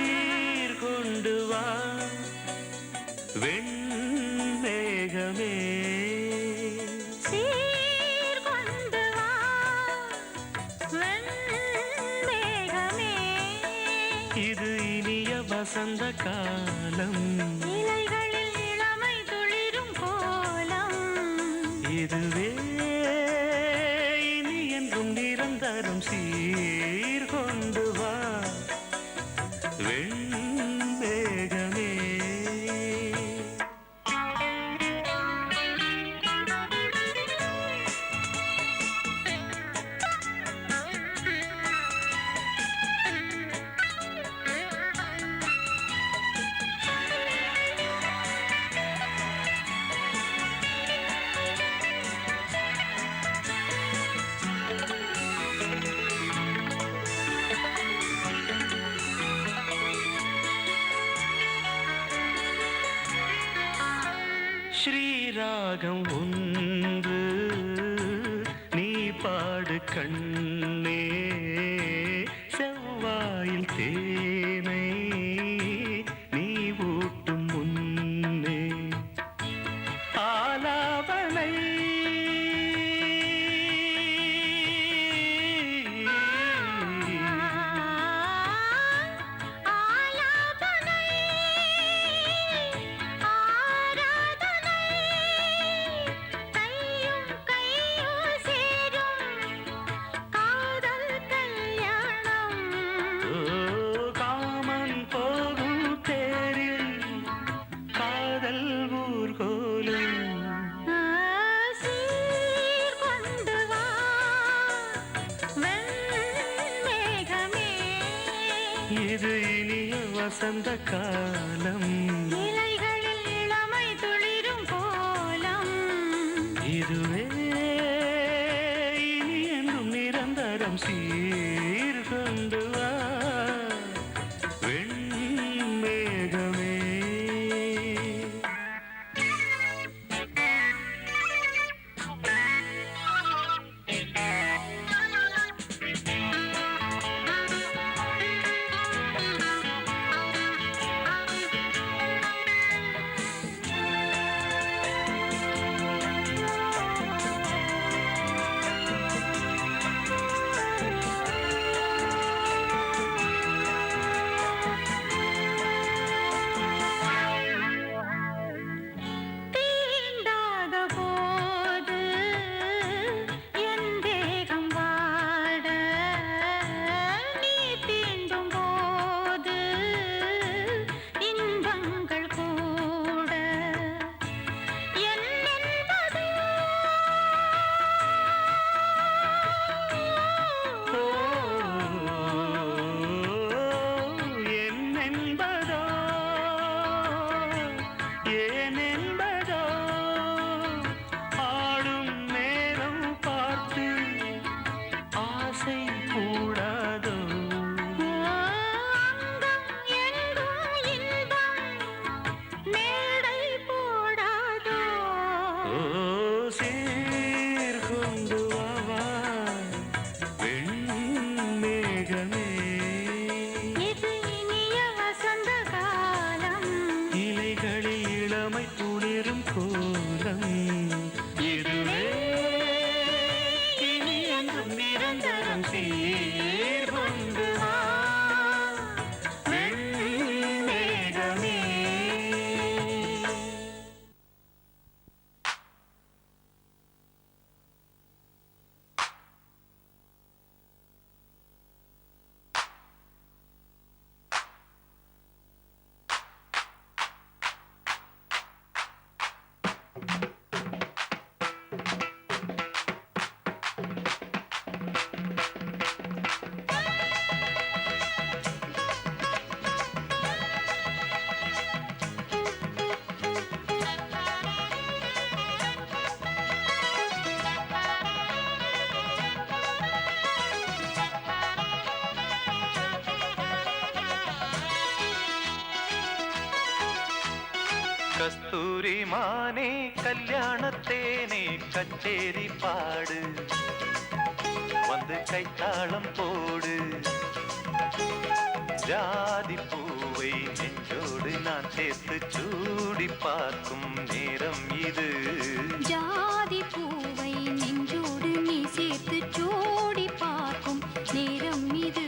சீர்கொண்டு வா வெண்மேகமே, சீர்கொண்டு வா வெண்மேகமே, இது இனிய வசந்த காலம், இலைகளில் இளமை துளிரும் கோலம். இதுவே இனி என்றும் நிரந்தரம். சீர்கொண்டு வா வெண்மேகமே. ஸ்ரீராகம் ஒன்று நீ பாடு கண்ணே, செவ்வாயில் தேனை நீ ஊட்டும் முன்னே ஆலாபனை ஆலாபனை ஆராதனை, கையும் கையும் சேரும் காதல் கல்யாணம். காமன் போகும் தேரில் காதல் ஊர்கோலும். சீர்கொண்டு வா வெண்மேகமே, இது இனிய வசந்த காலம், இலைகளில் இளமை துளிரும் கோலம். இதுவே இனி என்றும் நிரந்தரம். சீர்கொண்டு வா வெண்மேகமே. இளமை துளிரும் கோலம் இதுவே இனி என்றும் நிரந்தரம் சீர் கொண்டு வா வெண்மேகமே. கஸ்தூரி மானே கல்யாணத்தேனே கச்சேரி பாடு வந்து கைத்தாளம் போடு ஜாதி பூவை நெஞ்சோடு நான் சேர்த்து சூடி பார்க்கும் நேரம் இது ஜாதி பூவை நெஞ்சோடு நீ சேர்த்து ஜோடி பார்க்கும் நேரம் இது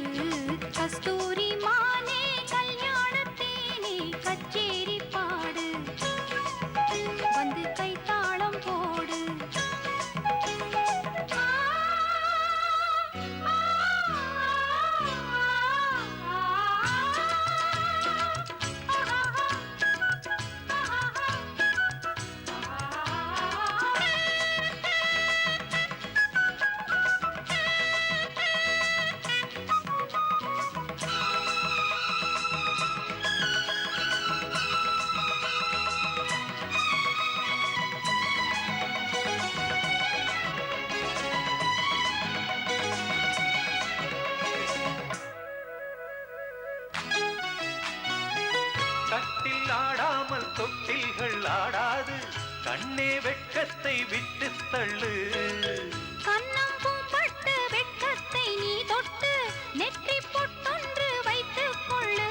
கஸ்தூரி மானே கல்யாணத்தேனே கச்சேரி பாடு வந்து கைத்தாளம் போடு கட்டில் ஆடாமல் தொட்டில்கள் ஆடாது கண்ணே வெட்கத்தை விட்டு தள்ளு கண்ணம் பூம்பட்டு வெட்கத்தை நீ தொட்டு நெற்றி பொட்டொன்று வைத்துக் கொள்ளு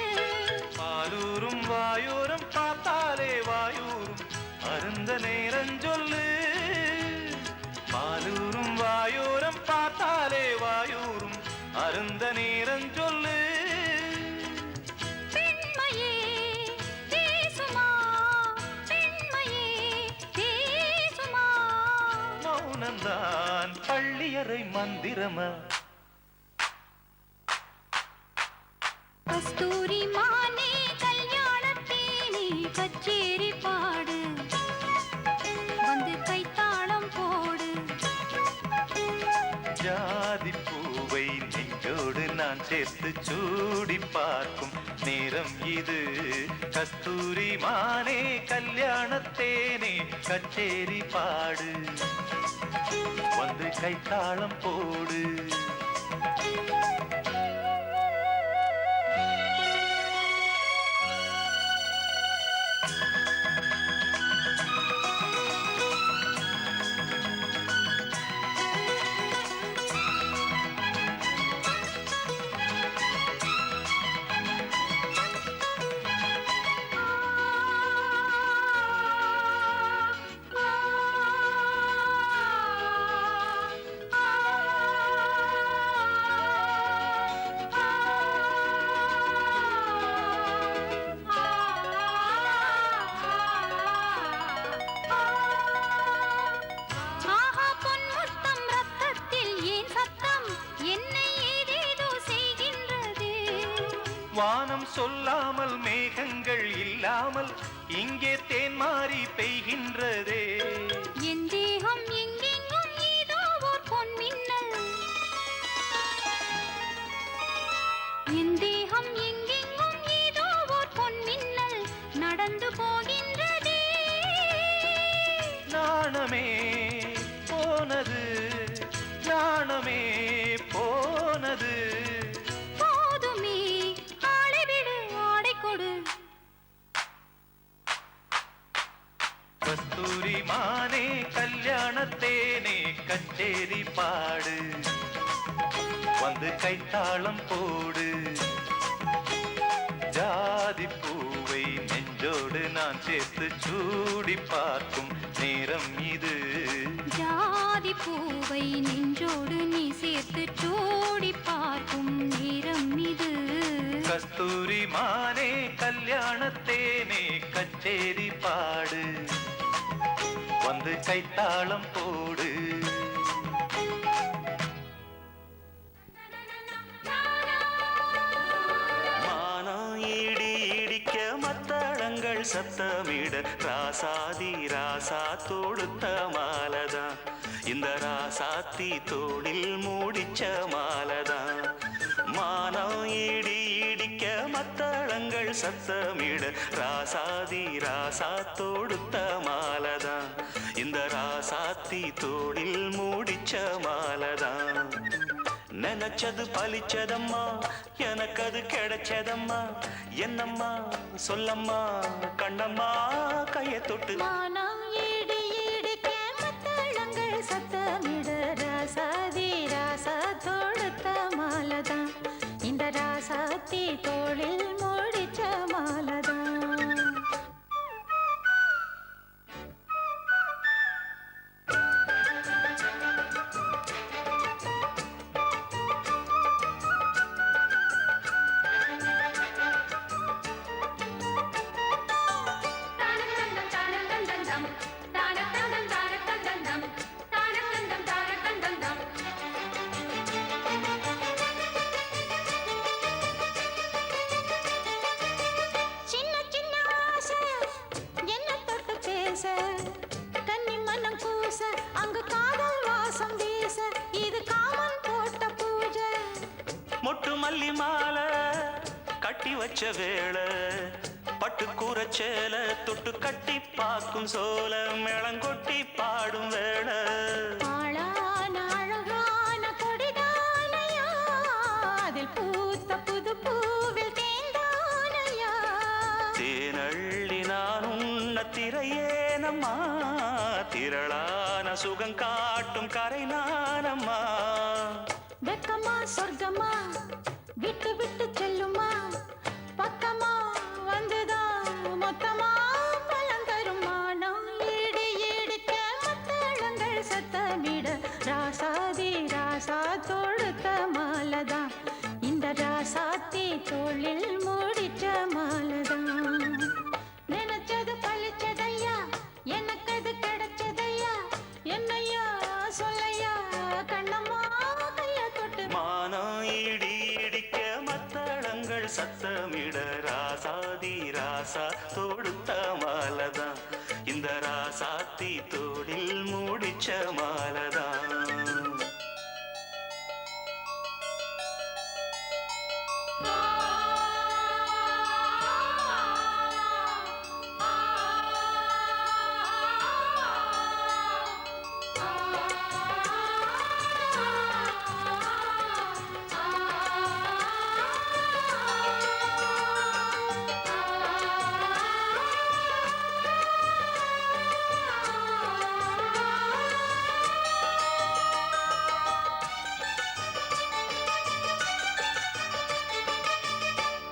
பாலூரும் வாயூரும் பார்த்தாலே வாயூரும் அருந்த நேரம் சொல்லு பாலூரும் வாயூரம் பார்த்தாலே வாயூரும் அருந்த நேரம் சொல்லு பெண்மையே பேசுமா பெண்மையே பேசுமா மௌனம்தான் பள்ளியறை மந்திரமா கஸ்தூரி மானே கல்யாணத்தேனே கச்சேரி பாடு வந்து கைத்தாளம் போடு ஜாதி பூவை நெஞ்சோடு நான் சேர்த்து சூடி பார்க்கும் நேரம் இது கஸ்தூரி மானே கல்யாணத்தேனே கச்சேரி பாடு வந்து கைத்தாளம் போடு ஆஹா பொன்முத்தம் ரத்தத்தில் ஏன் சத்தம் என்னை ஏதேதோ செய்கின்றது வானம் சொல்லாமல் மேகங்கள் இல்லாமல் இங்கே தேன் மாறி பெய்கின்றதே என் தேகம் எங்கெங்கும் ஏதோ ஓர் பொன்மின்னல் என் தேகம் எங்கெங்கும் ஏதோ ஓர் பொன்மின்னல் நடந்து போகின்றதே நாணமே போனது நாணமே போனது போதுமே ஆளை விடு ஆடை கொடு கஸ்தூரி மானே கல்யாணத்தேனே கச்சேரி பாடு வந்து கைத்தாளம் போடு ஜாதி பூவை நெஞ்சோடு நான் நான் சேர்த்து சூடி பார்க்கும் நேரம் இது. ஜாதி பூவை நெஞ்சோடு நீ சேர்த்து சூடி பார்க்கும் நேரம் இது. கஸ்தூரி மானே கல்யாணத்தேனே கச்சேரி பாடு, வந்து கைத்தாளம் போடு. மானம் இடி இடிக்க மத்தளங்கள் சத்தமிட ராசாதி ராசா தொடுத்த மாலதான், இந்த ராசாத்தி தோளில் மூடிச்ச மாலதான். மானம் இடி இடிக்க மத்தளங்கள் சத்தமிட ராசாதி ராசா தொடுத்த மாலதான், இந்த ராசாத்தி தோளில் மூடிச்ச மாலதான். நினைச்சது பலிச்சதம்மா, எனக்கு அது கிடைச்சதம்மா. என்னம்மா சொல்லம்மா கண்ணம்மா கையை தொட்டு. மானம் இடி இடிக்க மத்தளங்கள் சத்தமிட ராசாதி ராசா தொடுத்த மாலதான், இந்த ராசாத்தி தோளில் மூடிச்ச மாலதான். கன்னி மனம் கூச அங்கு காதல் வாசம் வீச, இது காமன் போட்ட பூஜை. மொட்டு மல்லி மாலை கட்டி வச்ச வேளை, பட்டு கூரச்சேல தொட்டு கட்டி பார்க்கும் சோல, மேளங்கொட்டி பாடும் வேளை. ஆளான அழகான கொடிதானையா, அதில் பூத்த புது பூவில் தேந்தானையா. தேனள்ளி நான் உன்ன திரையேனம்மா, திரளான சுகம் காட்டும் கரை நானம்மா. வெக்கமா சொர்க்கமா விட்டு விட்டு செல்லுமா, பக்கமா வந்துதான் மொத்தமா பலம் தருமா. நான் இடி இடிக்க மத்தளங்கள் சத்தமிட ராசாதி ராசா தொடுத்த மாலதான், இந்த ராசாத்தி தோளில் மூடிச்ச மாலதான். நினைச்சது பழிச்சதையா, எனக்கு அது கிடைச்சதையா. என்னையா சொல்லையா கண்ணம்மா கைய தொட்டு. மானம் இடி இடிக்க மத்தளங்கள் சத்தமிட ராசாதி ராசா தொடுத்த மாலதான், இந்த ராசாத்தி தோளில் மூடிச்ச மாலதான்.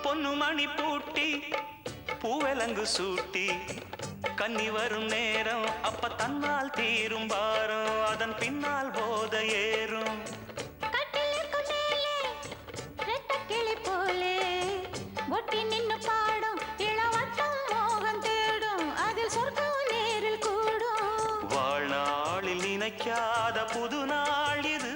பொன்னுமணி பூட்டி பூவலங்கு சூட்டி, கன்னி வரும் நேரம் அப்ப தன்னால் தீரும் பாரம், அதன் பின்னால் போத ஏறும். கட்டிலுக்கு மேலே ரெட்டக்கிளி போலே ஒட்டி நின்னு பாடும் இளவட்டம் மோகம் தேடும், அதில் சொர்க்கம் நேரில் கூடும். வாழ்நாளில் நினைக்காத புது நாள் இது.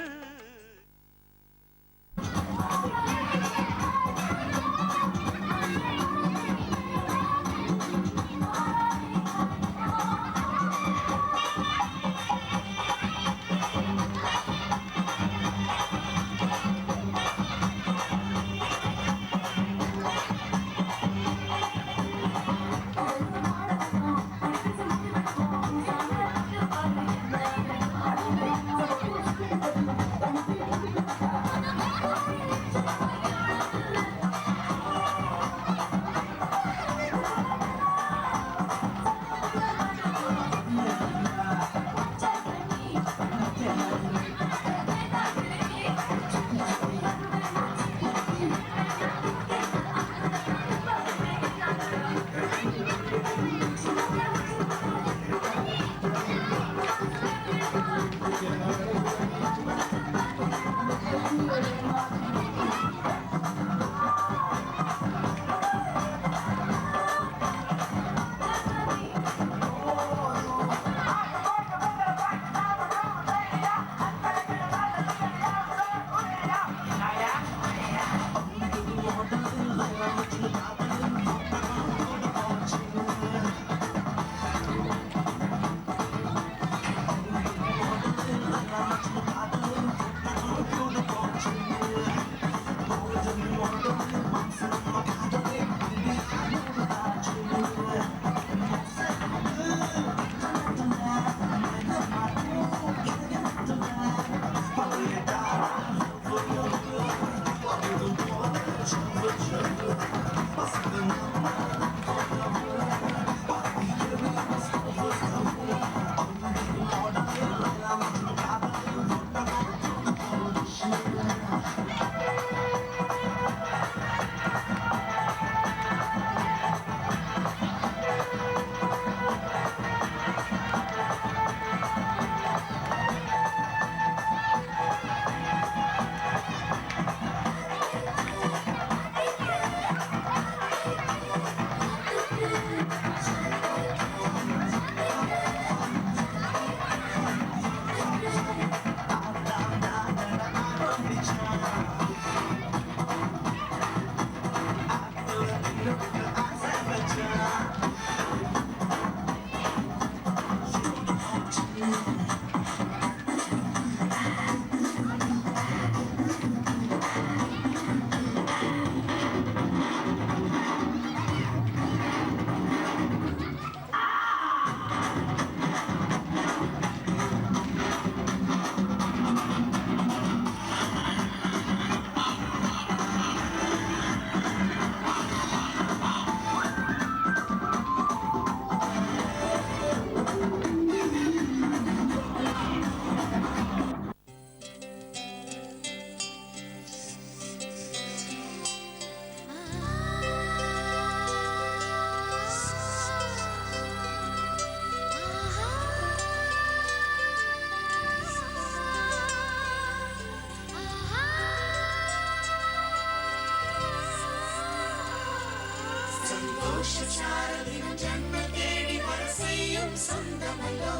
ஜன்ம தேடி வர செய்யும் சொந்தமல்லோ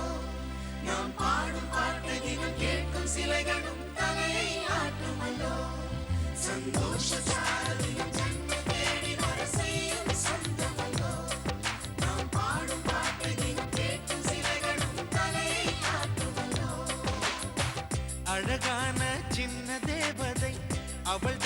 நாம் பாடும் பாட்டு தினம் கேட்கும் சிலைகளும் தலையை ஆட்டுமல்லோ சந்தோஷ சாரதியும் ஜன்ம தேடி வர செய்யும் சொந்தமல்லோ நாம் பாடும் பாட்டு தினம் கேட்கும் சிலைகளும் தலையை ஆட்டுமல்லோ அழகான சின்ன தேவதை அவள்